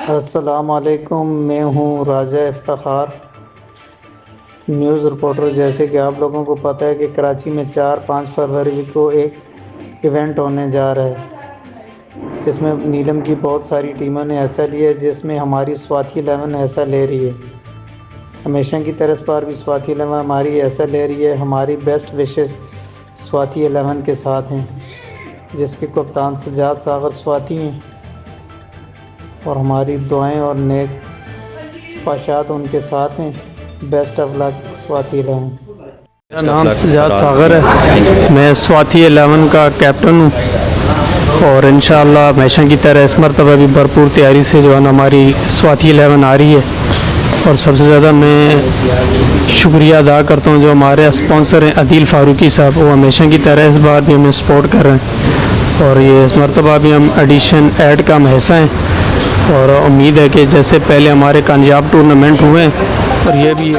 अस्सलाम वालेकुम। मैं हूँ राजा इफ्तिखार, न्यूज़ रिपोर्टर। जैसे कि आप लोगों को पता है कि कराची में 4-5 फरवरी को एक इवेंट होने जा रहा है, जिसमें नीलम की बहुत सारी टीमों ने हिस्सा लिया है, जिसमें हमारी स्वाति 11 हिस्सा ले रही है। हमेशा की तरह इस बार भी स्वाति 11 हमारी हिस्सा ले रही है। हमारी बेस्ट विशेस स्वाति 11 के साथ हैं, जिसके कप्तान सजाद सागर स्वाति हैं, और हमारी दुआएं और नेक ख्वाहिशात उनके साथ हैं। Best of luck Swati 11। मेरा नाम सजाद सागर है, मैं स्वाति 11 का कैप्टन हूँ और इंशाअल्लाह हमेशा की तरह इस मरतबा भी भरपूर तैयारी से जो है ना हमारी स्वाति 11 आ रही है। और सबसे ज़्यादा मैं शुक्रिया अदा करता हूँ जो हमारे स्पॉन्सर हैं अदील फारूकी साहब, वो हमेशा की तरह इस बार भी हमें सपोर्ट कर रहे हैं और ये इस मरतबा भी हम एडिशन ऐड का हिस्सा हैं। और उम्मीद है कि जैसे पहले हमारे कामयाब टूर्नामेंट हुए और ये भी